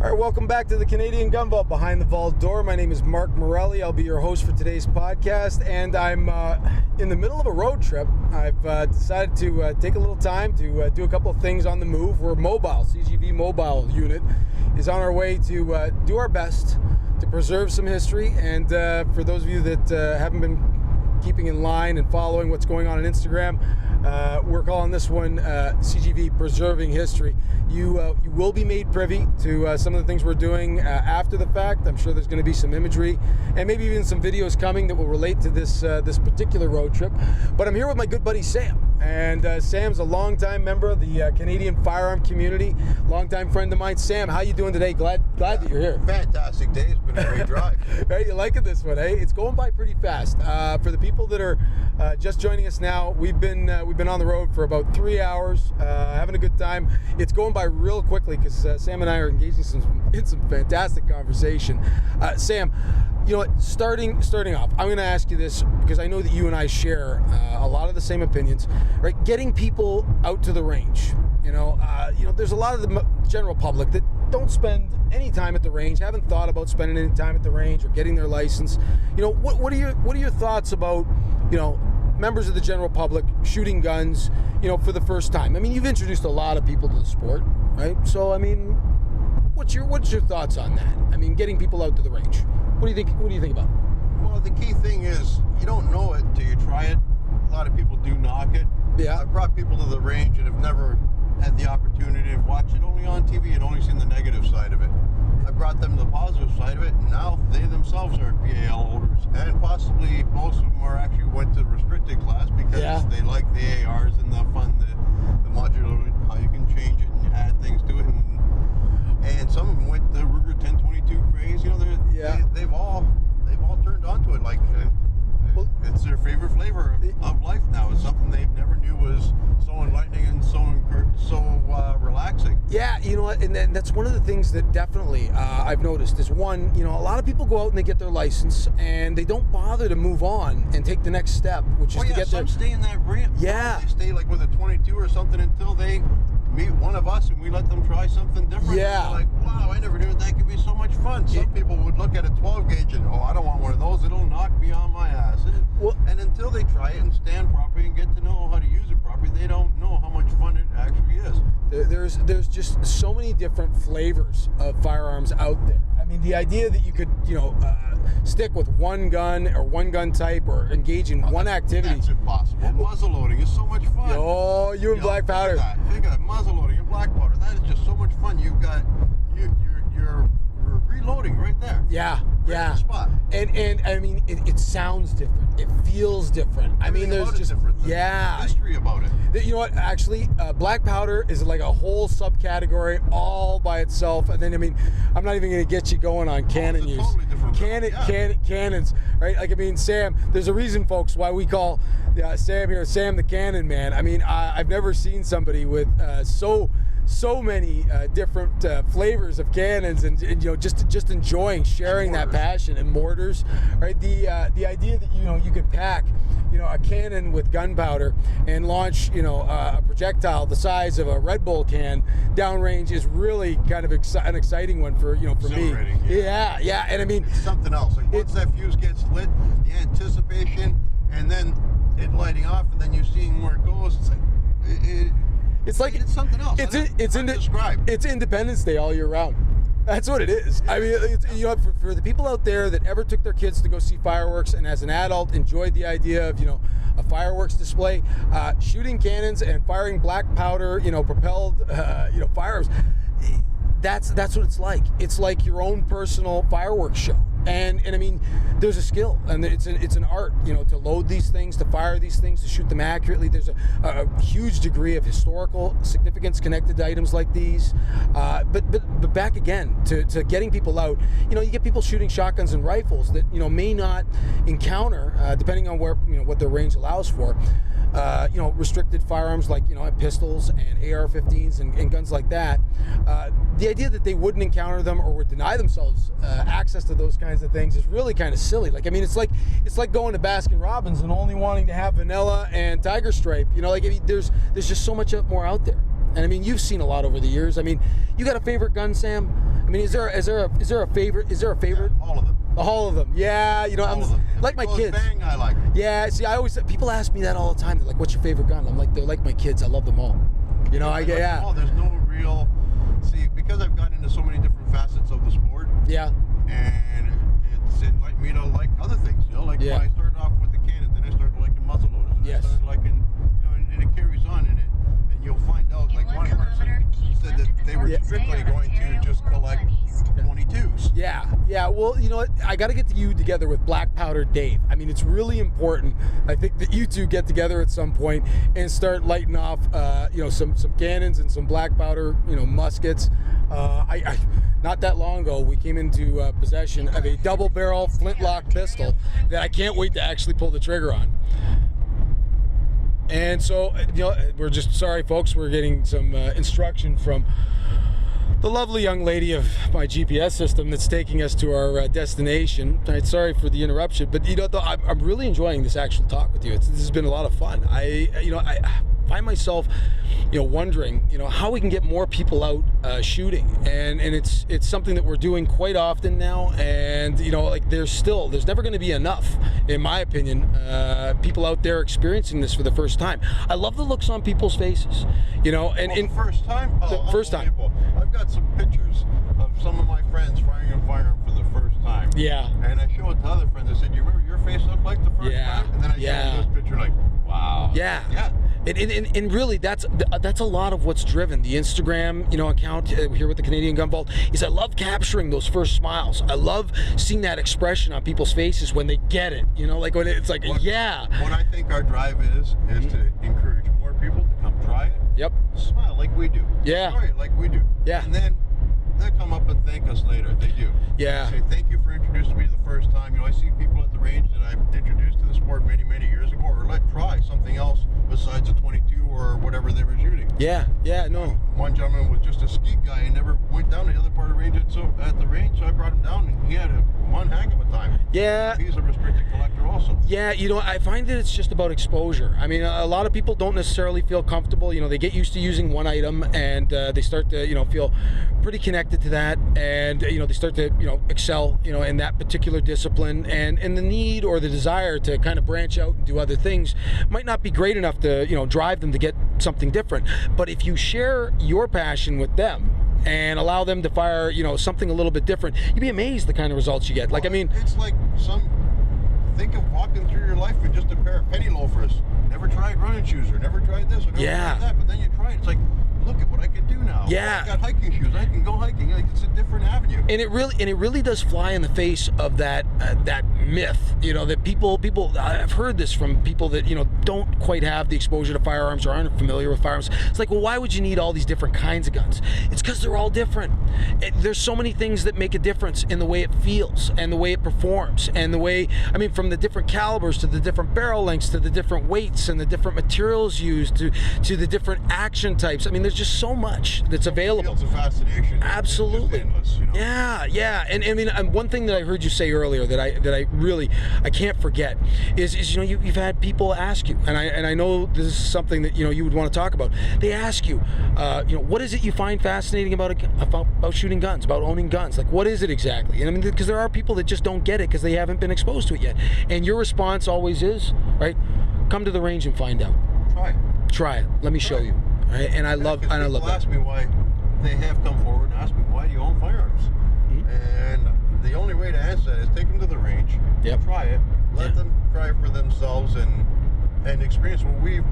All right, welcome back to the Canadian Gun Vault Behind the Vault Door. My name is Mark Morelli. I'll be your host for today's podcast, and I'm in the middle of a road trip. I've decided to take a little time to do a couple of things on the move. We're mobile. CGV mobile unit is on our way to do our best to preserve some history. And for those of you that haven't been keeping in line and following what's going on Instagram, we're calling this one CGV Preserving History. You will be made privy to some of the things we're doing after the fact. I'm sure there's going to be some imagery and maybe even some videos coming that will relate to this particular road trip. But I'm here with my good buddy Sam, and Sam's a longtime member of the Canadian firearm community, longtime friend of mine. Sam, how you doing today? Glad that you're here. Fantastic day. It's been a great drive. Right, you liking this one, eh? It's going by pretty fast. For the people that are just joining us now, we've been on the road for about 3 hours, having a good time. It's going by real quickly because Sam and I are engaging in some fantastic conversation. Sam, you know what? Starting off, I'm going to ask you this because I know that you and I share a lot of the same opinions. Right, getting people out to the range. You know, there's a lot of the general public that don't spend any time at the range, haven't thought about spending any time at the range or getting their license. You know, what are your thoughts about, you know, members of the general public shooting guns, you know, for the first time? I mean, you've introduced a lot of people to the sport, right? So, I mean, what's your thoughts on that? I mean, getting people out to the range. What do you think about it? Well, the key thing is you don't know it till you try it. A lot of people do knock it. Yeah. I've brought people to the range that have never had the opportunity to watch it only on TV and only seen the negative side of it. I brought them to the positive side of it, and now they themselves are PAL holders, and possibly most of them actually went to restricted class because they like the ARs and the fun, the modular, how you can change it and add things to it, and some of them went the Ruger 1022 craze. You know, they've all turned onto it. Like it's their favorite flavor of life now. It's something they never knew was so enlightening and so relaxing. Yeah, you know what, and that's one of the things that definitely I've noticed is, one, you know, a lot of people go out and they get their license and they don't bother to move on and take the next step, which is to get some stay in that ramp. Yeah. They stay like with a 22 or something until they meet one of us and we let them try something different. Yeah. And they're like, wow, I never knew that could be so much fun. Some people would look at a 12 gauge and, I don't want one of those. It'll knock me on my ass. And until they try it and stand properly and get to know how to use it properly, they don't know how much fun it actually is. There's just so many different flavors of firearms out there. I mean, the idea that you could, you know, stick with one gun or one gun type or engage in one activity. That's impossible. Muzzle loading is so much fun. Oh, you and black powder. Think of that. Muzzle loading and black powder. That is just so much fun. You've got you're reloading right there. Yeah. Right on the spot. And I mean, it sounds different. It feels different. I mean, there's just history about it. You know what? Actually, black powder is like a whole subcategory all by itself. And then, I mean, I'm not even going to get you going on cannon use. Totally different cannons, right? Like, I mean, Sam, there's a reason, folks, why we call Sam here Sam the Cannon Man. I mean, I've never seen somebody with so many different flavors of cannons, and you know, just enjoying sharing that passion. And mortars, right? The idea that, you know, you could pack, you know, a cannon with gunpowder and launch, you know, a projectile the size of a Red Bull can downrange is really kind of an exciting one for, you know, for me. Yeah, and I mean, it's something else. Like once that fuse gets lit, the anticipation, and then it lighting off, and then you're seeing where it goes. It's like it's something else. It's Independence Day all year round. That's what it is. I mean, you know, for the people out there that ever took their kids to go see fireworks and as an adult enjoyed the idea of, you know, a fireworks display, shooting cannons and firing black powder, you know, propelled, you know, firearms. That's what it's like. It's like your own personal fireworks show. And I mean, there's a skill, and it's an art, you know, to load these things, to fire these things, to shoot them accurately. There's a huge degree of historical significance connected to items like these. But back again to getting people out. You know, you get people shooting shotguns and rifles that, you know, may not encounter, depending on where, you know, what their range allows for, you know, restricted firearms like, you know, pistols and AR-15s and guns like that. The idea that they wouldn't encounter them or would deny themselves access to those kinds of things is really kind of silly. Like, I mean, it's like going to Baskin Robbins and only wanting to have vanilla and tiger stripe. You know, like, I mean, there's just so much more out there. And I mean, you've seen a lot over the years. I mean, you got a favorite gun, Sam? I mean, is there a favorite? Yeah, all of them. All of them. Yeah, you know, All of them. If like it my goes kids. Bang, I like it. Yeah, see, people ask me that all the time. They're like, "What's your favorite gun?" I'm like, "They're like my kids. I love them all." You know, Oh, there's no real. See, because I've gotten into so many different facets of the sport. Yeah. And it's enlightened me to like other things. You know, like when I started off with the cannons, then I started liking muzzle loaders. And I started liking, you know, and it carries on in it. And you'll find out, like one person said that they were strictly going to just collect 22s. Yeah. Well, you know what? I got to get you together with Black Powder Dave. I mean, it's really important. I think that you two get together at some point and start lighting off, you know, some cannons and some black powder, you know, muskets. I not that long ago, we came into possession of a double barrel flintlock pistol that I can't wait to actually pull the trigger on. And so, you know, we're just sorry, folks. We're getting some instruction from the lovely young lady of my GPS system that's taking us to our destination. Right, sorry for the interruption, but you know, I'm really enjoying this actual talk with you. This has been a lot of fun. I find myself, you know, wondering, you know, how we can get more people out shooting, and it's something that we're doing quite often now. And you know, like there's never going to be enough, in my opinion, people out there experiencing this for the first time. I love the looks on people's faces, you know, and the first time. The first time. I've got some pictures of some of my friends firing a firearm for the first time. Yeah. And I show it to other friends. I said, "You remember your face looked like the first time?" And then I show them this picture, like, wow. Yeah. Yeah. And really, that's a lot of what's driven the Instagram, you know, account here with the Canadian Gun Vault. Is I love capturing those first smiles. I love seeing that expression on people's faces when they get it. You know, like when it's like, What I think our drive is to encourage more people to come try it. Yep. Smile like we do. Yeah. Enjoy it like we do. Yeah. And then they'll come up and thank us later. They do. Yeah. They say, "Thank you for introducing me the first time." You know, I see people at the range that I've introduced to the sport many, many years ago, or let try something else besides a 22 or whatever they were shooting. Yeah, no. One gentleman was just a skeet guy and never went down to the other part of the range. So I brought him down, and he had one heck of a time. Yeah. He's a restricted collector also. Yeah, you know, I find that it's just about exposure. I mean, a lot of people don't necessarily feel comfortable. You know, they get used to using one item, and they start to, you know, feel pretty connected to that, and you know, they start to, you know, excel, you know, in that particular discipline, and the need or the desire to kind of branch out and do other things might not be great enough to, you know, drive them to get something different. But if you share your passion with them and allow them to fire, you know, something a little bit different, you'd be amazed the kind of results you get. Like, I mean, it's like think of walking through your life with just a pair of penny loafers. Never tried running shoes, or never tried this, or never tried that, but then you try it, it's like, look at what I can do now. Yeah. I got hiking shoes. I can go hiking. Like, it's a different avenue. And it really does fly in the face of that myth, you know, that people. I've heard this from people that, you know, don't quite have the exposure to firearms or aren't familiar with firearms. It's like, well, why would you need all these different kinds of guns? It's because they're all different. There's so many things that make a difference in the way it feels and the way it performs and the way, I mean, from the different calibers to the different barrel lengths to the different weights and the different materials used to the different action types. I mean, there's just so much that's available. It's a fascination. Absolutely. It's endless, you know? Yeah. And I mean, one thing that I heard you say earlier that I really can't forget is you know, you've had people ask you, and I know this is something that, you know, you would want to talk about. They ask you, you know, what is it you find fascinating about shooting guns, about owning guns? Like, what is it exactly? And I mean, because there are people that just don't get it because they haven't been exposed to it yet. And your response always is, right, come to the range and find out. Try it. Let me show you. Right? And I love that. People ask me why, they have come forward and asked me, why do you own firearms? Mm-hmm. And the only way to answer that is take them to the range, try it, let them try it for themselves, and experience what we've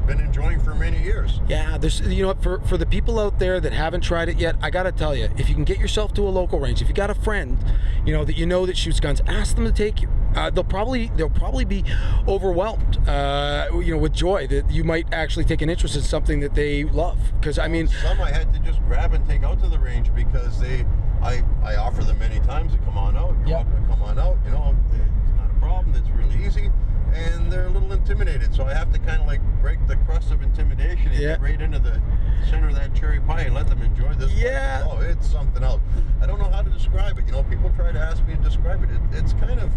been enjoying for many years. Yeah, there's, you know, for the people out there that haven't tried it yet, I gotta tell you, if you can get yourself to a local range, if you got a friend, you know that shoots guns, ask them to take you. They'll probably be overwhelmed, you know, with joy that you might actually take an interest in something that they love. Because I mean, some I had to just grab and take out to the range because I offer them many times to come on out. You're welcome to come on out. You know, it's not a problem. It's really easy. And they're a little intimidated, so I have to kind of like break the crust of intimidation and get right into the center of that cherry pie and let them enjoy this. Yeah. Oh, it's something else. I don't know how to describe it. You know, people try to ask me to describe it. It's kind of,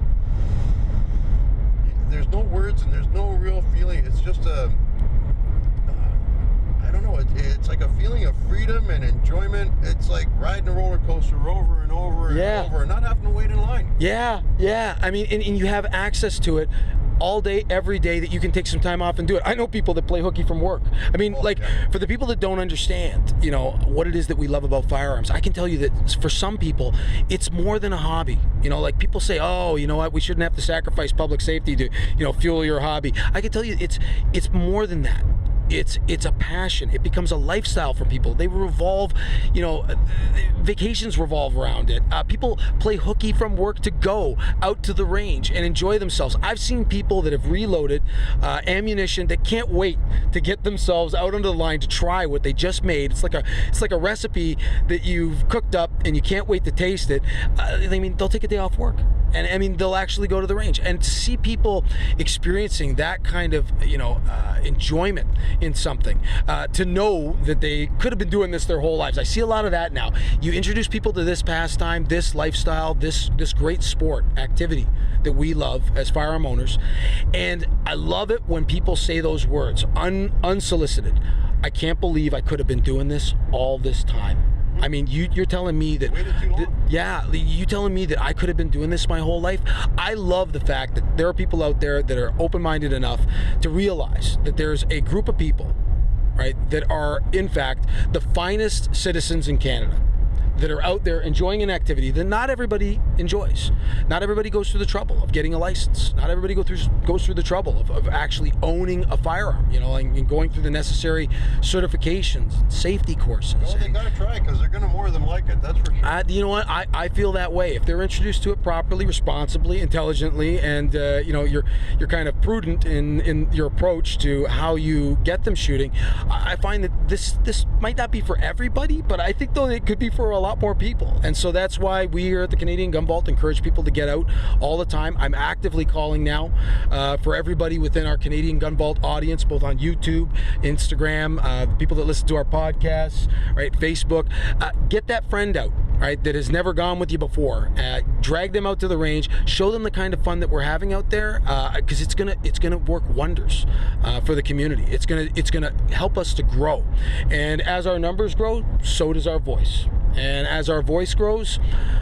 there's no words and there's no real feeling. It's just I don't know. It's like a feeling of freedom and enjoyment. It's like riding a roller coaster over and over and over, and not having to wait in line. Yeah. I mean, and you have access to it all day, every day, that you can take some time off and do it. I know people that play hooky from work. I mean, for the people that don't understand, what it is that we love about firearms, I can tell you that for some people, it's more than a hobby. Like people say, oh, you know what, we shouldn't have to sacrifice public safety to, fuel your hobby. I can tell you it's more than that. It's a passion. It becomes a lifestyle for people. They revolve, vacations revolve around it. People play hooky from work to go out to the range and enjoy themselves. I've seen people that have reloaded ammunition that can't wait to get themselves out onto the line to try what they just made. It's like a recipe that you've cooked up and you can't wait to taste it. They'll take a day off work. And they'll actually go to the range, and to see people experiencing that kind of, enjoyment in something, to know that they could have been doing this their whole lives. I see a lot of that now. You introduce people to this pastime, this lifestyle, this great sport activity that we love as firearm owners, and I love it when people say those words, unsolicited. I can't believe I could have been doing this all this time. I mean, you're telling me that, you telling me that I could have been doing this my whole life? I love the fact that there are people out there that are open-minded enough to realize that there's a group of people, right, that are, in fact, the finest citizens in Canada, that are out there enjoying an activity that not everybody enjoys. Not everybody goes through the trouble of getting a license. Not everybody goes through the trouble of actually owning a firearm, and going through the necessary certifications and safety courses. Well, they gotta try, because they're gonna more than like it, that's for sure. You know what, I feel that way. If they're introduced to it properly, responsibly, intelligently, and you're kind of prudent in your approach to how you get them shooting, I find that this might not be for everybody, but I think though it could be for a lot more people. And so that's why we here at the Canadian Gun Vault encourage people to get out all the time. I'm actively calling now for everybody within our Canadian Gun Vault audience, both on YouTube, Instagram, the people that listen to our podcasts, right, Facebook. Get that friend out, right, that has never gone with you before. Drag them out to the range, show them the kind of fun that we're having out there, because it's gonna work wonders for the community. It's gonna help us to grow, and as our numbers grow, so does our voice. And as our voice grows,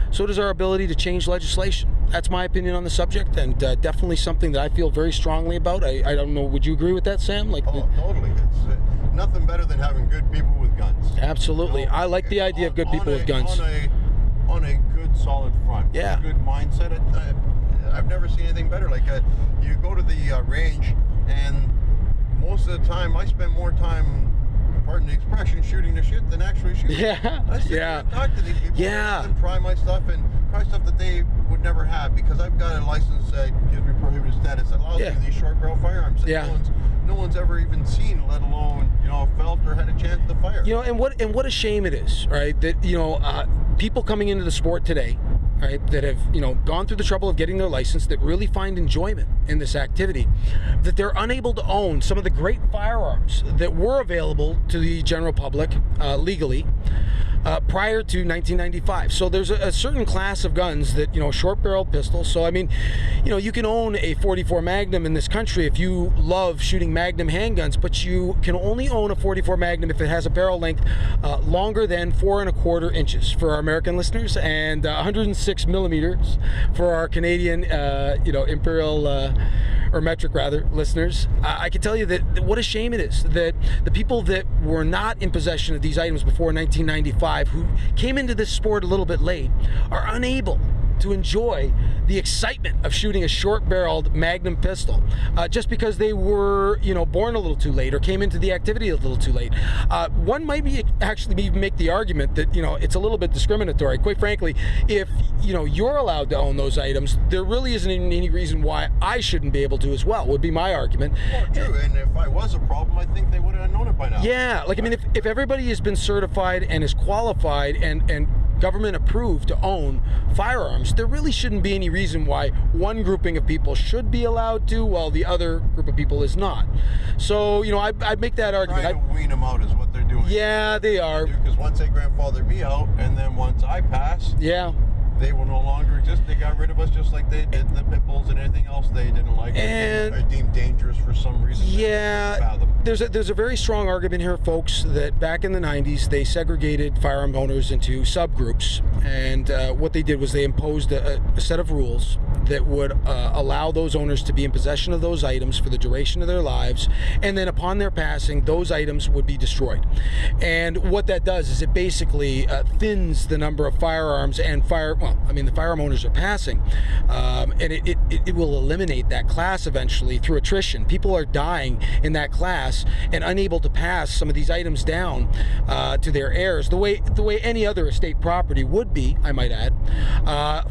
so does our ability to change legislation. That's my opinion on the subject, and definitely something that I feel very strongly about. I don't know, would you agree with that, Sam? Totally. It's nothing better than having good people with guns. Absolutely. I like the idea of good people with guns. On a good, solid front. Yeah. With a good mindset. I've never seen anything better. Like, you go to the range, and most of the time, I spend more time, pardon the expression, shooting the shit than actually shooting. I sit there and talk to these people and try my stuff, and try stuff that they would never have, because I've got a license that gives me prohibited status that allows me these short barrel firearms that no one's ever even seen, let alone felt or had a chance to fire. And what a shame it is, right? That people coming into the sport today, right, that have gone through the trouble of getting their license, that really find enjoyment in this activity, that they're unable to own some of the great firearms that were available to the general public legally prior to 1995. So there's a certain class of guns that, short-barreled pistols. So I mean, you can own a .44 Magnum in this country if you love shooting Magnum handguns, but you can only own a .44 Magnum if it has a barrel length longer than 4 1/4 inches for our American listeners, and 106 millimeters for our Canadian, imperial or metric rather listeners. I can tell you that what a shame it is that the people that were not in possession of these items before 1995, who came into this sport a little bit late, are unable to enjoy the excitement of shooting a short-barreled Magnum pistol just because they were, born a little too late or came into the activity a little too late. One might actually make the argument that, it's a little bit discriminatory. Quite frankly, if, you're allowed to own those items, there really isn't any reason why I shouldn't be able to as well, would be my argument. Well, true, and if I was a problem, I think they would have known it by now. Yeah, if everybody has been certified and is qualified and government approved to own firearms, there really shouldn't be any reason why one grouping of people should be allowed to while the other group of people is not. So, I'd make that argument. Trying to wean them out is what they're doing. Yeah, they are. Because once they grandfather me out, and then once I pass, they will no longer exist. They got rid of us just like they did the pit bulls and anything else they didn't like or deemed dangerous for some reason. Yeah, there's a very strong argument here, folks, that back in the 90s they segregated firearm owners into subgroups, and what they did was they imposed a set of rules that would allow those owners to be in possession of those items for the duration of their lives, and then upon their passing, those items would be destroyed. And what that does is it basically thins the number of firearms and the firearm owners are passing, and it will eliminate that class eventually through attrition. People are dying in that class and unable to pass some of these items down to their heirs the way any other estate property would be, I might add.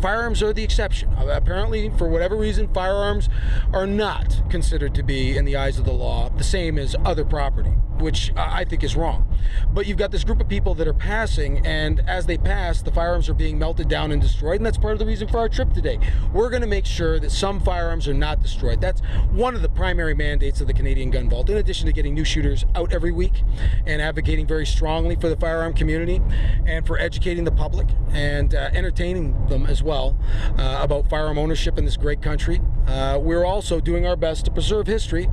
Firearms are the exception. Apparently, for whatever reason, firearms are not considered to be, in the eyes of the law, the same as other property, which I think is wrong. But you've got this group of people that are passing, and as they pass, the firearms are being melted down and destroyed, and that's part of the reason for our trip today. We're going to make sure that some firearms are not destroyed. That's one of the primary mandates of the Canadian Gun Vault, in addition to getting new shooters out every week and advocating very strongly for the firearm community and for educating the public and entertaining them as well about firearm ownership in this great country. We're also doing our best to preserve history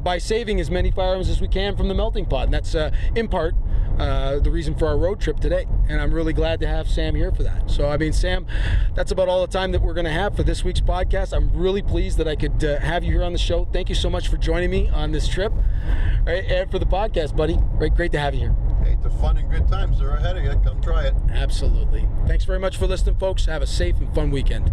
by saving as many firearms as we can from the melting pot, and that's in part the reason for our road trip today, and I'm really glad to have Sam here for that. So, Sam, that's about all the time that we're going to have for this week's podcast. I'm really pleased that I could have you here on the show. Thank you so much for joining me on this trip, right, and for the podcast, buddy. Great to have you here. Hey, the fun and good times are ahead of you. Come try it. Absolutely. Thanks very much for listening, folks. Have a safe and fun weekend.